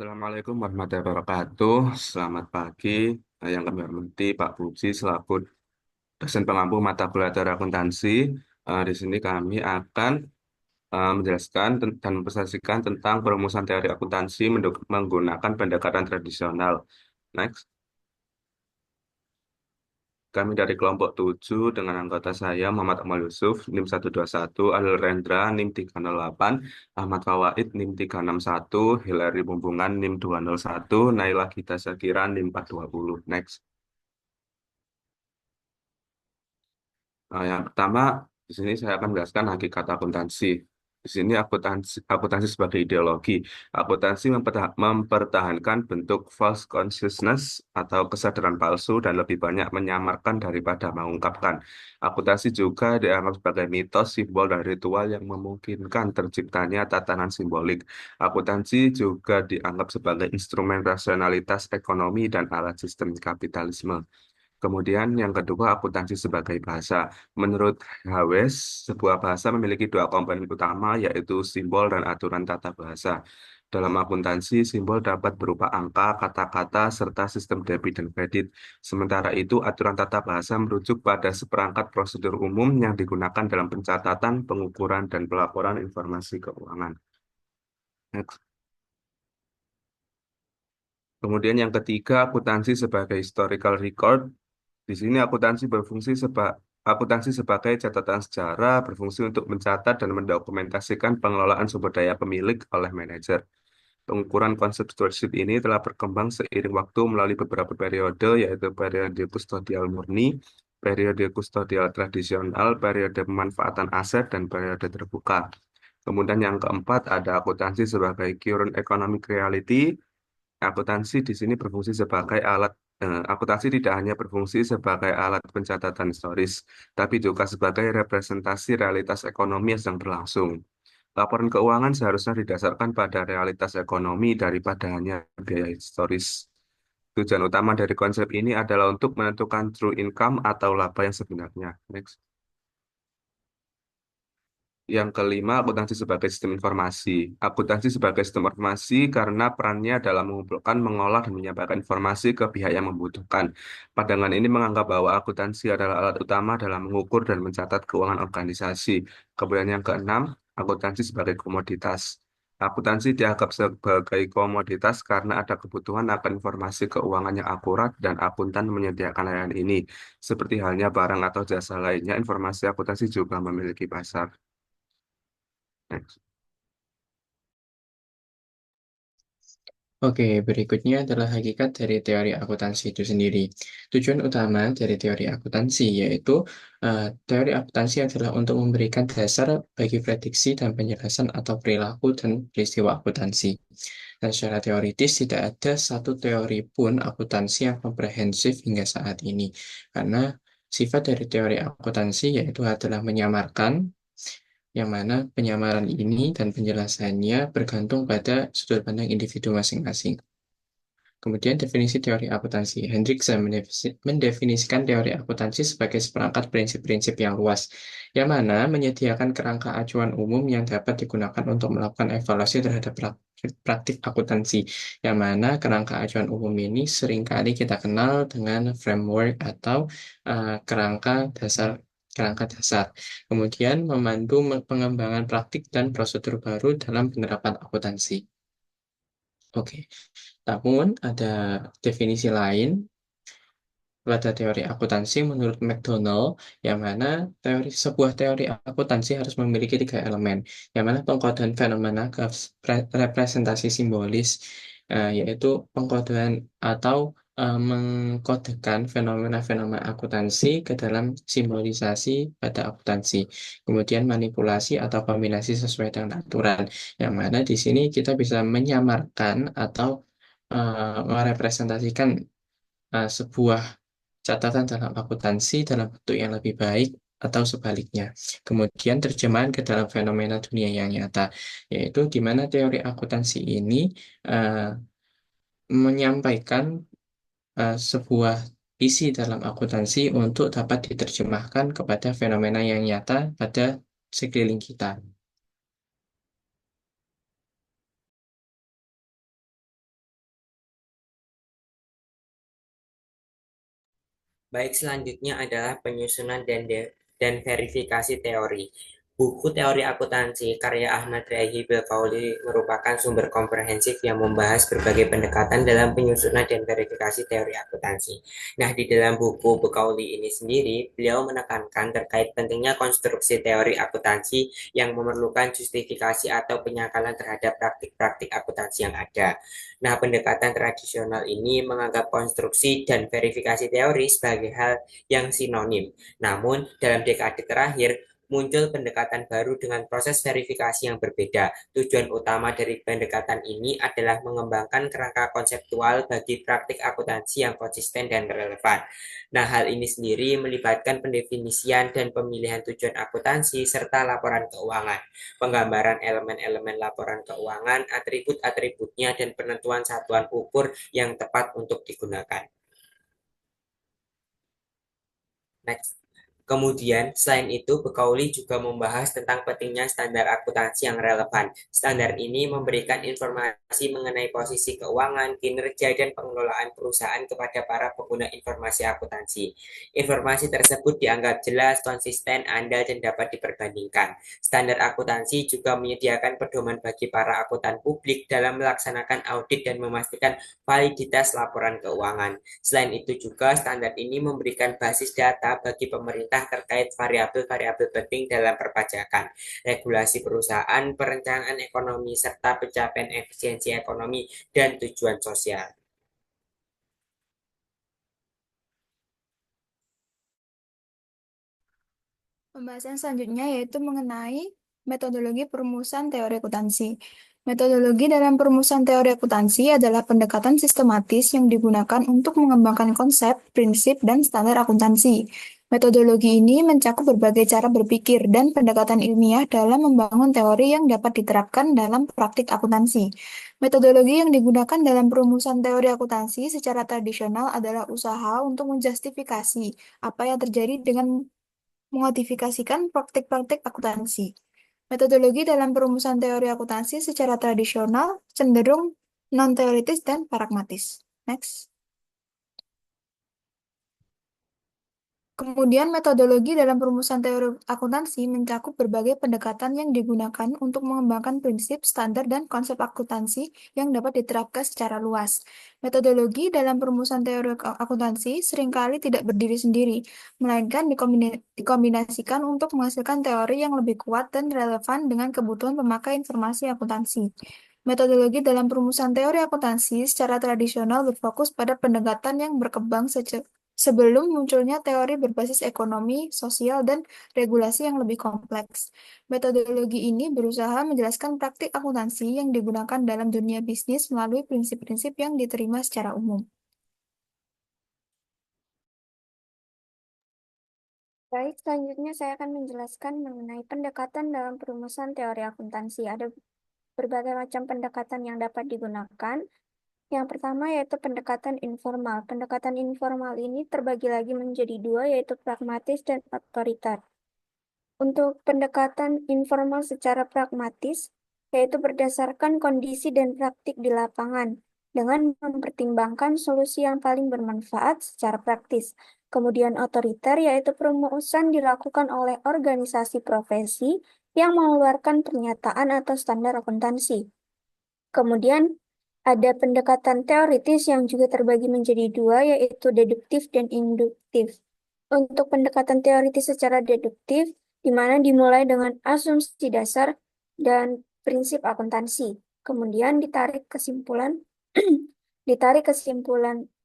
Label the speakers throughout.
Speaker 1: Assalamualaikum warahmatullahi wabarakatuh. Selamat pagi. Yang kami hormati Pak Puji selaku dosen pengampu mata kuliah akuntansi. Di sini kami akan menjelaskan dan mempresentasikan tentang perumusan teori akuntansi menggunakan pendekatan tradisional. Next. Kami dari kelompok 7 dengan anggota saya Muhammad Amal Yusuf, NIM 121, Alil Rendra, NIM 308, Ahmad Fawaid, NIM 361, Hilary Bumbungan, NIM 201, Naila Gita Zakira, NIM 420. Next. Yang pertama, di sini saya akan menjelaskan hakikat akuntansi. Di sini akuntansi sebagai ideologi. Akuntansi mempertahankan bentuk false consciousness atau kesadaran palsu dan lebih banyak menyamarkan daripada mengungkapkan. Akuntansi juga dianggap sebagai mitos, simbol, dan ritual yang memungkinkan terciptanya tatanan simbolik. Akuntansi juga dianggap sebagai instrumen rasionalitas ekonomi dan alat sistem kapitalisme. Kemudian yang kedua, akuntansi sebagai bahasa. Menurut Hawes, sebuah bahasa memiliki dua komponen utama, yaitu simbol dan aturan tata bahasa. Dalam akuntansi, simbol dapat berupa angka, kata-kata, serta sistem debit dan kredit. Sementara itu, aturan tata bahasa merujuk pada seperangkat prosedur umum yang digunakan dalam pencatatan, pengukuran, dan pelaporan informasi keuangan. Next. Kemudian yang ketiga, akuntansi sebagai historical record. Di sini akuntansi sebagai catatan sejarah berfungsi untuk mencatat dan mendokumentasikan pengelolaan sumber daya pemilik oleh manajer. Pengukuran konsep stewardship ini telah berkembang seiring waktu melalui beberapa periode, yaitu periode kustodial murni, periode kustodial tradisional, periode pemanfaatan aset, dan periode terbuka. Kemudian yang keempat ada akuntansi sebagai current economic reality. Akuntansi di sini berfungsi sebagai akuntansi tidak hanya berfungsi sebagai alat pencatatan historis, tapi juga sebagai representasi realitas ekonomi yang sedang berlangsung. Laporan keuangan seharusnya didasarkan pada realitas ekonomi daripada hanya biaya historis. Tujuan utama dari konsep ini adalah untuk menentukan true income atau laba yang sebenarnya. Next. Yang kelima, akuntansi sebagai sistem informasi. Akuntansi sebagai sistem informasi karena perannya dalam mengumpulkan, mengolah, dan menyampaikan informasi ke pihak yang membutuhkan. Pandangan ini menganggap bahwa akuntansi adalah alat utama dalam mengukur dan mencatat keuangan organisasi. Kemudian yang keenam, akuntansi sebagai komoditas. Akuntansi dianggap sebagai komoditas karena ada kebutuhan akan informasi keuangan yang akurat dan akuntan menyediakan layanan ini. Seperti halnya barang atau jasa lainnya, informasi akuntansi juga memiliki pasar. Next.
Speaker 2: Oke, berikutnya adalah hakikat dari teori akuntansi itu sendiri. Tujuan utama dari teori akuntansi yaitu teori akuntansi adalah untuk memberikan dasar bagi prediksi dan penjelasan atau perilaku dan peristiwa akuntansi. Dan secara teoritis tidak ada satu teori pun akuntansi yang komprehensif hingga saat ini. Karena sifat dari teori akuntansi yaitu adalah menyamarkan yang mana penyamaran ini dan penjelasannya bergantung pada sudut pandang individu masing-masing. Kemudian definisi teori akuntansi. Hendriksen mendefinisikan teori akuntansi sebagai seperangkat prinsip-prinsip yang luas, yang mana menyediakan kerangka acuan umum yang dapat digunakan untuk melakukan evaluasi terhadap praktik akuntansi, yang mana kerangka acuan umum ini seringkali kita kenal dengan framework atau kerangka dasar. Kemudian memandu pengembangan praktik dan prosedur baru dalam penerapan akuntansi. Oke. Namun ada definisi lain pada teori akuntansi menurut McDonald, yang mana sebuah teori akuntansi harus memiliki tiga elemen, yang mana pengkodean fenomena ke representasi simbolis, yaitu pengkodean atau mengkodekan fenomena-fenomena akuntansi ke dalam simbolisasi pada akuntansi. Kemudian manipulasi atau kombinasi sesuai dengan aturan, yang mana di sini kita bisa menyamarkan atau merepresentasikan sebuah catatan dalam akuntansi dalam bentuk yang lebih baik atau sebaliknya. Kemudian terjemahan ke dalam fenomena dunia yang nyata, yaitu di mana teori akuntansi ini eh, menyampaikan sebuah isi dalam akuntansi untuk dapat diterjemahkan kepada fenomena yang nyata pada sekeliling kita.
Speaker 3: Baik, selanjutnya adalah penyusunan dan verifikasi teori. Buku Teori Akuntansi karya Ahmad Rayhi Bilkauli merupakan sumber komprehensif yang membahas berbagai pendekatan dalam penyusunan dan verifikasi teori akuntansi. Nah, di dalam buku Bilkauli ini sendiri, beliau menekankan terkait pentingnya konstruksi teori akuntansi yang memerlukan justifikasi atau penyangkalan terhadap praktik-praktik akuntansi yang ada. Nah, pendekatan tradisional ini menganggap konstruksi dan verifikasi teori sebagai hal yang sinonim. Namun, dalam dekade terakhir, muncul pendekatan baru dengan proses verifikasi yang berbeda. Tujuan utama dari pendekatan ini adalah mengembangkan kerangka konseptual bagi praktik akuntansi yang konsisten dan relevan. Nah, hal ini sendiri melibatkan pendefinisian dan pemilihan tujuan akuntansi serta laporan keuangan, penggambaran elemen-elemen laporan keuangan, atribut-atributnya, dan penentuan satuan ukur yang tepat untuk digunakan. Next. Kemudian, selain itu, Bekauli juga membahas tentang pentingnya standar akuntansi yang relevan. Standar ini memberikan informasi mengenai posisi keuangan, kinerja, dan pengelolaan perusahaan kepada para pengguna informasi akuntansi. Informasi tersebut dianggap jelas, konsisten, andal, dan dapat diperbandingkan. Standar akuntansi juga menyediakan pedoman bagi para akuntan publik dalam melaksanakan audit dan memastikan validitas laporan keuangan. Selain itu juga, standar ini memberikan basis data bagi pemerintah terkait variabel-variabel penting dalam perpajakan, regulasi perusahaan, perencanaan ekonomi, serta pencapaian efisiensi ekonomi dan tujuan sosial.
Speaker 4: Pembahasan selanjutnya yaitu mengenai metodologi perumusan teori akuntansi. Metodologi dalam perumusan teori akuntansi adalah pendekatan sistematis yang digunakan untuk mengembangkan konsep, prinsip, dan standar akuntansi. Metodologi ini mencakup berbagai cara berpikir dan pendekatan ilmiah dalam membangun teori yang dapat diterapkan dalam praktik akuntansi. Metodologi yang digunakan dalam perumusan teori akuntansi secara tradisional adalah usaha untuk menjustifikasi apa yang terjadi dengan mengodifikasikan praktik-praktik akuntansi. Metodologi dalam perumusan teori akuntansi secara tradisional cenderung non-teoritis dan pragmatis. Next. Kemudian, metodologi dalam perumusan teori akuntansi mencakup berbagai pendekatan yang digunakan untuk mengembangkan prinsip, standar, dan konsep akuntansi yang dapat diterapkan secara luas. Metodologi dalam perumusan teori akuntansi seringkali tidak berdiri sendiri, melainkan dikombinasikan untuk menghasilkan teori yang lebih kuat dan relevan dengan kebutuhan pemakai informasi akuntansi. Metodologi dalam perumusan teori akuntansi secara tradisional berfokus pada pendekatan yang berkembang sebelum munculnya teori berbasis ekonomi, sosial, dan regulasi yang lebih kompleks. Metodologi ini berusaha menjelaskan praktik akuntansi yang digunakan dalam dunia bisnis melalui prinsip-prinsip yang diterima secara umum.
Speaker 5: Baik, selanjutnya saya akan menjelaskan mengenai pendekatan dalam perumusan teori akuntansi. Ada berbagai macam pendekatan yang dapat digunakan. Yang pertama yaitu pendekatan informal. Pendekatan informal ini terbagi lagi menjadi dua, yaitu pragmatis dan otoriter. Untuk pendekatan informal secara pragmatis, yaitu berdasarkan kondisi dan praktik di lapangan, dengan mempertimbangkan solusi yang paling bermanfaat secara praktis. Kemudian otoriter, yaitu perumusan dilakukan oleh organisasi profesi yang mengeluarkan pernyataan atau standar akuntansi. Kemudian ada pendekatan teoritis yang juga terbagi menjadi dua, yaitu deduktif dan induktif. Untuk pendekatan teoritis secara deduktif, di mana dimulai dengan asumsi dasar dan prinsip akuntansi. Kemudian ditarik kesimpulan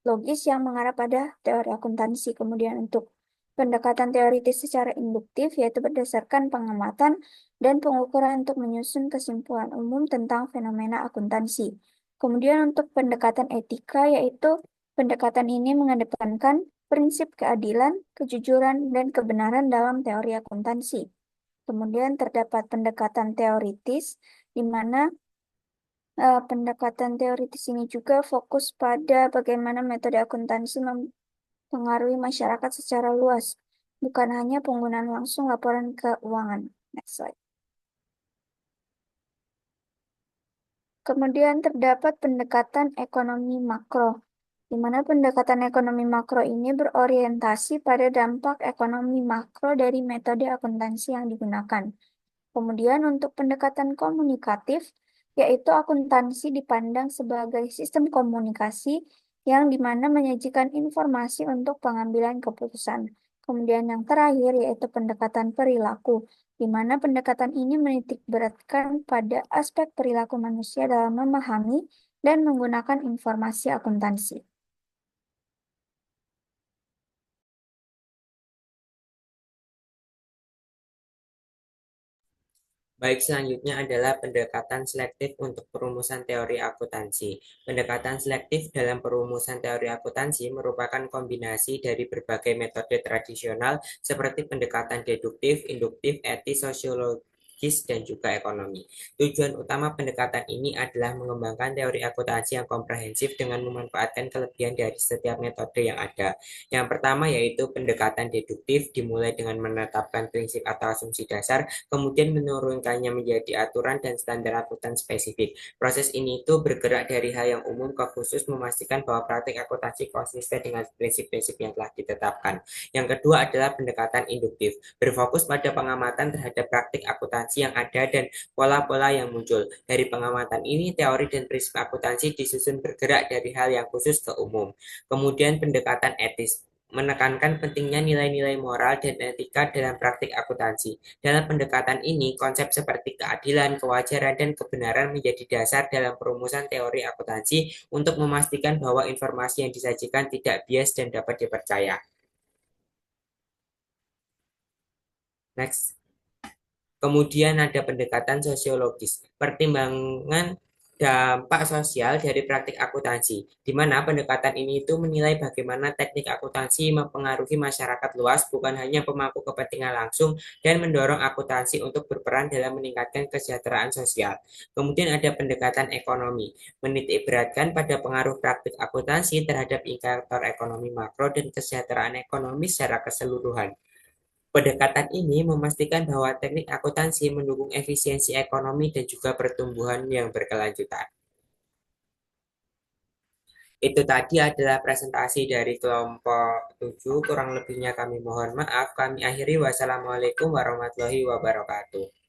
Speaker 5: logis yang mengarah pada teori akuntansi. Kemudian untuk pendekatan teoritis secara induktif, yaitu berdasarkan pengamatan dan pengukuran untuk menyusun kesimpulan umum tentang fenomena akuntansi. Kemudian untuk pendekatan etika, yaitu pendekatan ini mengedepankan prinsip keadilan, kejujuran, dan kebenaran dalam teori akuntansi. Kemudian terdapat pendekatan teoritis, di mana pendekatan teoritis ini juga fokus pada bagaimana metode akuntansi mempengaruhi masyarakat secara luas, bukan hanya penggunaan langsung laporan keuangan. Next slide. Kemudian terdapat pendekatan ekonomi makro. di mana pendekatan ekonomi makro ini berorientasi pada dampak ekonomi makro dari metode akuntansi yang digunakan. Kemudian untuk pendekatan komunikatif, yaitu akuntansi dipandang sebagai sistem komunikasi yang dimana menyajikan informasi untuk pengambilan keputusan. Kemudian yang terakhir yaitu pendekatan perilaku, di mana pendekatan ini menitik beratkan pada aspek perilaku manusia dalam memahami dan menggunakan informasi akuntansi.
Speaker 3: Baik, selanjutnya adalah pendekatan selektif untuk perumusan teori akuntansi. Pendekatan selektif dalam perumusan teori akuntansi merupakan kombinasi dari berbagai metode tradisional seperti pendekatan deduktif, induktif, etis, sosiologis, dan juga ekonomi. Tujuan utama pendekatan ini adalah mengembangkan teori akuntansi yang komprehensif dengan memanfaatkan kelebihan dari setiap metode yang ada. Yang pertama yaitu pendekatan deduktif dimulai dengan menetapkan prinsip atau asumsi dasar, kemudian menurunkannya menjadi aturan dan standar akuntan spesifik. Proses ini itu bergerak dari hal yang umum ke khusus, memastikan bahwa praktik akuntansi konsisten dengan prinsip-prinsip yang telah ditetapkan. Yang kedua adalah pendekatan induktif, berfokus pada pengamatan terhadap praktik akuntansi yang ada dan pola-pola yang muncul. Dari pengamatan ini, teori dan prinsip akuntansi disusun bergerak dari hal yang khusus ke umum. Kemudian pendekatan etis, menekankan pentingnya nilai-nilai moral dan etika dalam praktik akuntansi. Dalam pendekatan ini, konsep seperti keadilan, kewajaran, dan kebenaran menjadi dasar dalam perumusan teori akuntansi untuk memastikan bahwa informasi yang disajikan tidak bias dan dapat dipercaya. Next. Kemudian ada pendekatan sosiologis, pertimbangan dampak sosial dari praktik akuntansi, di mana pendekatan ini itu menilai bagaimana teknik akuntansi mempengaruhi masyarakat luas, bukan hanya pemangku kepentingan langsung, dan mendorong akuntansi untuk berperan dalam meningkatkan kesejahteraan sosial. Kemudian ada pendekatan ekonomi, menitik beratkan pada pengaruh praktik akuntansi terhadap indikator ekonomi makro dan kesejahteraan ekonomi secara keseluruhan. Pendekatan ini memastikan bahwa teknik akuntansi mendukung efisiensi ekonomi dan juga pertumbuhan yang berkelanjutan. Itu tadi adalah presentasi dari kelompok 7. Kurang lebihnya kami mohon maaf. Kami akhiri. Wassalamualaikum warahmatullahi wabarakatuh.